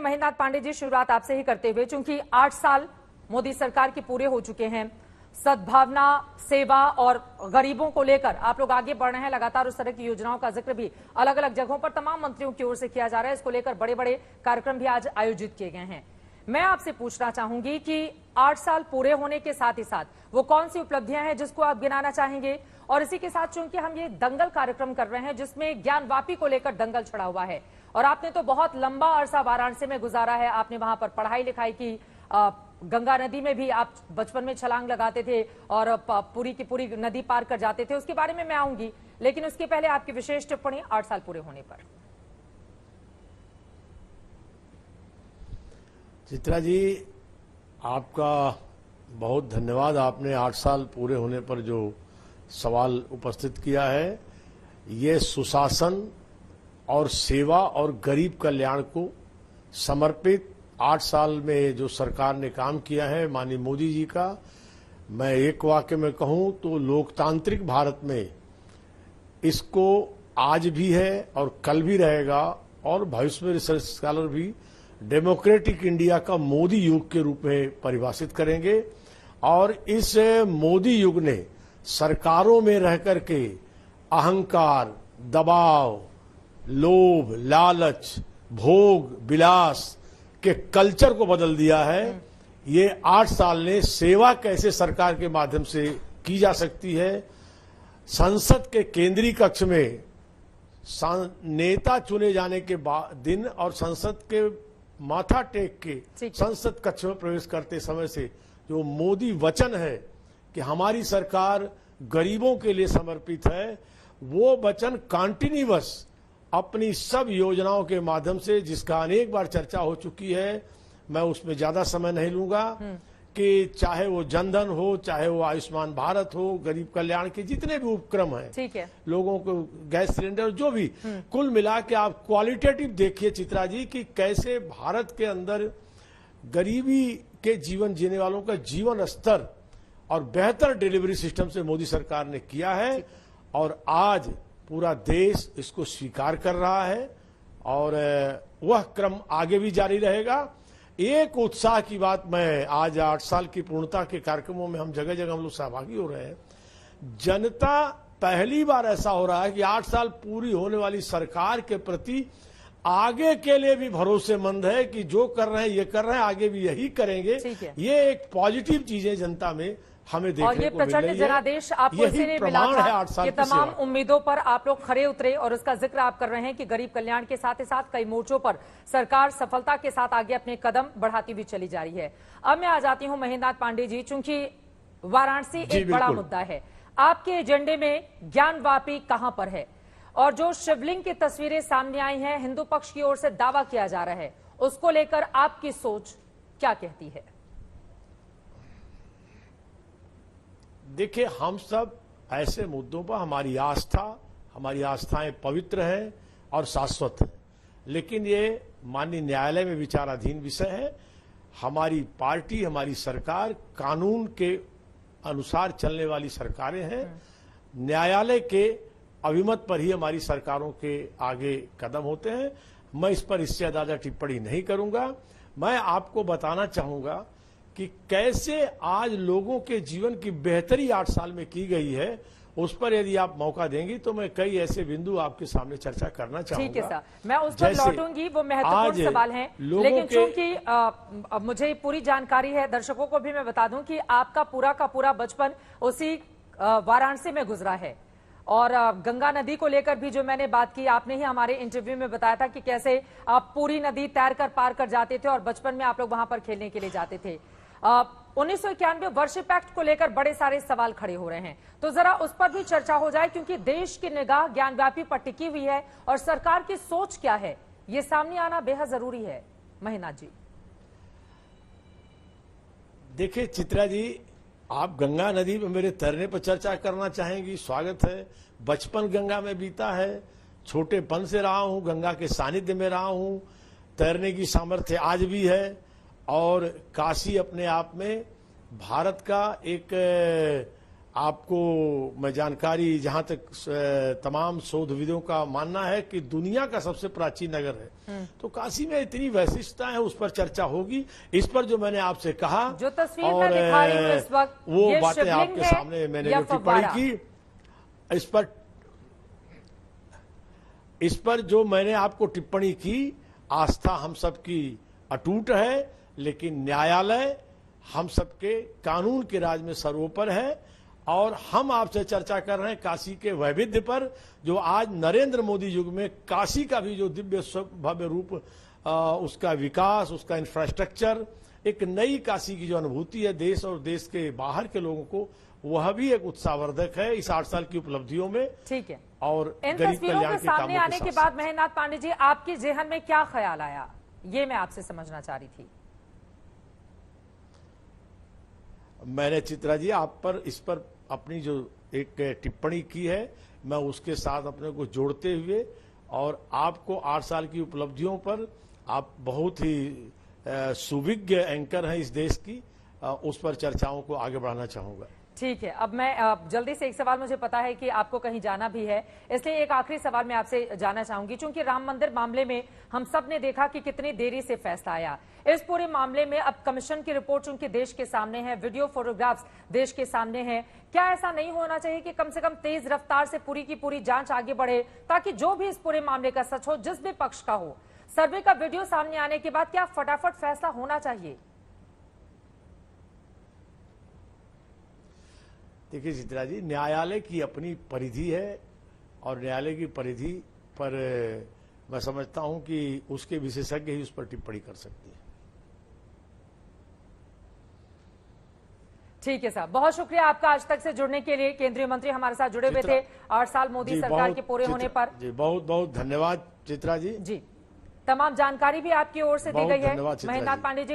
महेंद्रनाथ पांडे जी, शुरुआत आपसे ही करते हुए, चूंकि 8 साल मोदी सरकार के पूरे हो चुके हैं, सद्भावना, सेवा और गरीबों को लेकर आप लोग आगे बढ़ रहे हैं। लगातार उस तरह की योजनाओं का जिक्र भी अलग अलग जगहों पर तमाम मंत्रियों की ओर से किया जा रहा है। इसको लेकर बड़े बड़े कार्यक्रम भी आज आयोजित किए गए हैं। मैं आपसे पूछना चाहूंगी कि 8 साल पूरे होने के साथ ही साथ वो कौन सी उपलब्धियां हैं जिसको आप गिनाना चाहेंगे, और इसी के साथ चूंकि हम ये दंगल कार्यक्रम कर रहे हैं जिसमें ज्ञानवापी को लेकर दंगल छड़ा हुआ है, और आपने तो बहुत लंबा अरसा वाराणसी में गुजारा है, आपने वहां पर पढ़ाई लिखाई की, गंगा नदी में भी आप बचपन में छलांग लगाते थे और पूरी की पूरी नदी पार कर जाते थे, उसके बारे में मैं आऊंगी, लेकिन उसके पहले आपकी विशेष टिप्पणी 8 साल पूरे होने पर। चित्रा जी, आपका बहुत धन्यवाद। आपने 8 साल पूरे होने पर जो सवाल उपस्थित किया है, ये सुशासन और सेवा और गरीब कल्याण को समर्पित 8 साल में जो सरकार ने काम किया है माननीय मोदी जी का, मैं एक वाक्य में कहूं तो लोकतांत्रिक भारत में इसको आज भी है और कल भी रहेगा, और भविष्य में रिसर्च स्कॉलर भी डेमोक्रेटिक इंडिया का मोदी युग के रूप में परिभाषित करेंगे। और इस मोदी युग ने सरकारों में रह करके अहंकार, दबाव, लोभ, लालच, भोग, विलास के कल्चर को बदल दिया है। ये 8 साल ने सेवा कैसे सरकार के माध्यम से की जा सकती है, संसद के केंद्रीय कक्ष में नेता चुने जाने के दिन और संसद के माथा टेक के संसद कक्ष में प्रवेश करते समय से जो मोदी वचन है कि हमारी सरकार गरीबों के लिए समर्पित है, वो वचन कंटिन्यूअस अपनी सब योजनाओं के माध्यम से, जिसका अनेक बार चर्चा हो चुकी है, मैं उसमें ज्यादा समय नहीं लूंगा, कि चाहे वो जनधन हो, चाहे वो आयुष्मान भारत हो, गरीब कल्याण के जितने भी उपक्रम हैं, ठीक है, लोगों को गैस सिलेंडर, जो भी, कुल मिला के आप क्वालिटेटिव देखिए चित्रा जी कि कैसे भारत के अंदर गरीबी के जीवन जीने वालों का जीवन स्तर और बेहतर डिलीवरी सिस्टम से मोदी सरकार ने किया है, और आज पूरा देश इसको स्वीकार कर रहा है, और वह क्रम आगे भी जारी रहेगा। एक उत्साह की बात, मैं आज 8 साल की पूर्णता के कार्यक्रमों में हम जगह जगह हम लोग सहभागी हो रहे हैं। जनता पहली बार ऐसा हो रहा है कि 8 साल पूरी होने वाली सरकार के प्रति आगे के लिए भी भरोसेमंद है कि जो कर रहे हैं ये कर रहे हैं, आगे भी यही करेंगे। ये एक पॉजिटिव चीज है जनता में हमें देखने को मिल रही है। और ये प्रचंड जनादेश आपको इसीलिए मिला था कि तमाम उम्मीदों पर आप लोग खरे उतरे, और उसका जिक्र आप कर रहे हैं कि गरीब कल्याण के साथ ही साथ कई मोर्चों पर सरकार सफलता के साथ आगे अपने कदम बढ़ाती हुई चली जा रही है। अब मैं आ जाती हूं महेंद्रनाथ पांडे जी, चूंकि वाराणसी एक बड़ा मुद्दा है, आपके एजेंडे में ज्ञानवापी कहां पर है, और जो शिवलिंग की तस्वीरें सामने आई हैं, हिंदू पक्ष की ओर से दावा किया जा रहा है, उसको लेकर आपकी सोच क्या कहती है? देखिए, हम सब ऐसे मुद्दों पर हमारी आस्थाएं पवित्र है और शाश्वत है, लेकिन ये माननीय न्यायालय में विचाराधीन विषय है। हमारी पार्टी, हमारी सरकार कानून के अनुसार चलने वाली सरकारें हैं। न्यायालय के अभिमत पर ही हमारी सरकारों के आगे कदम होते हैं। मैं इस पर इससे ज्यादा टिप्पणी नहीं करूंगा। मैं आपको बताना चाहूंगा कि कैसे आज लोगों के जीवन की बेहतरी 8 साल में की गई है, उस पर यदि आप मौका देंगी तो मैं कई ऐसे बिंदु आपके सामने चर्चा करना चाहूंगा। ठीक है सर, मैं उस पर लौटूंगी, वो महत्वपूर्ण सवाल हैं, लेकिन चूंकि मुझे पूरी जानकारी है, दर्शकों को भी मैं बता दूं कि आपका पूरा का पूरा बचपन उसी वाराणसी में गुजरा है, और गंगा नदी को लेकर भी जो मैंने बात की, आपने ही हमारे इंटरव्यू में बताया था कि कैसे आप पूरी नदी तैर कर पार कर जाते थे और बचपन में आप लोग वहां पर खेलने के लिए जाते थे। 1991 वर्शिप एक्ट को लेकर बड़े सारे सवाल खड़े हो रहे हैं, तो जरा उस पर भी चर्चा हो जाए, क्योंकि देश की निगाह ज्ञानव्यापी पर टिकी हुई है और सरकार की सोच क्या है ये सामने आना बेहद जरूरी है। महेंद्रनाथ जी, देखिए चित्रा जी, आप गंगा नदी में मेरे तैरने पर चर्चा करना चाहेंगी, स्वागत है। बचपन गंगा में बीता है, छोटेपन से रहा हूं, गंगा के सानिध्य में रहा हूं, तैरने की सामर्थ्य आज भी है, और काशी अपने आप में भारत का एक आपको मैं जानकारी, जहां तक तमाम शोधविदों का मानना है कि दुनिया का सबसे प्राचीन नगर है, तो काशी में इतनी वैशिष्टता है, उस पर चर्चा होगी। इस पर जो मैंने आपसे कहा, जो तस्वीर मैं दिखा रही हूं इस वक्त, वो ये बातें शिवलिंग आपके है सामने मैंने या जो टिप्पणी फव्वारा? की, इस पर जो मैंने आपको टिप्पणी की, आस्था हम सबकी अटूट है, लेकिन न्यायालय हम सबके कानून के राज में सर्वोपरि है। और हम आपसे चर्चा कर रहे हैं काशी के वैविध्य पर, जो आज नरेंद्र मोदी युग में काशी का भी जो दिव्य भव्य रूप, उसका विकास, उसका इंफ्रास्ट्रक्चर, एक नई काशी की जो अनुभूति है देश और देश के बाहर के लोगों को, वह भी एक उत्साहवर्धक है इस 8 साल की उपलब्धियों में। ठीक है। और इन गरीब तस्वीरों कल्याण के के सामने कामों आने के साथ-साथ। बाद महेंद्रनाथ पांडे जी, आपके जेहन में क्या ख्याल आया, ये मैं आपसे समझना चाह रही थी। मैंने चित्रा जी आप पर, इस पर अपनी जो एक टिप्पणी की है, मैं उसके साथ अपने को जोड़ते हुए, और आपको 8 साल की उपलब्धियों पर, आप बहुत ही सुविज्ञ एंकर हैं इस देश की, उस पर चर्चाओं को आगे बढ़ाना चाहूंगा। ठीक है। अब मैं जल्दी से एक सवाल, मुझे पता है कि आपको कहीं जाना भी है, इसलिए एक आखिरी सवाल मैं आपसे जानना चाहूंगी। चूंकि राम मंदिर मामले में हम सब ने देखा कि कितनी देरी से फैसला आया, इस पूरे मामले में अब कमीशन की रिपोर्ट चूंकि देश के सामने है, वीडियो फोटोग्राफ्स देश के सामने है, क्या ऐसा नहीं होना चाहिए कि कम से कम तेज रफ्तार से पूरी की पूरी जांच आगे बढ़े, ताकि जो भी इस पूरे मामले का सच हो, जिस भी पक्ष का हो, सर्वे का वीडियो सामने आने के बाद क्या फटाफट फैसला होना चाहिए? देखिए चित्रा जी, न्यायालय की अपनी परिधि है, और न्यायालय की परिधि पर मैं समझता हूं कि उसके विशेषज्ञ ही उस पर टिप्पणी कर सकते हैं। ठीक है साहब, बहुत शुक्रिया आपका आज तक से जुड़ने के लिए। केंद्रीय मंत्री हमारे साथ जुड़े हुए थे 8 साल मोदी सरकार के पूरे होने पर। जी बहुत बहुत धन्यवाद चित्रा जी। जी, तमाम जानकारी भी आपकी ओर से दी गई है। महेंद्रनाथ पांडे जी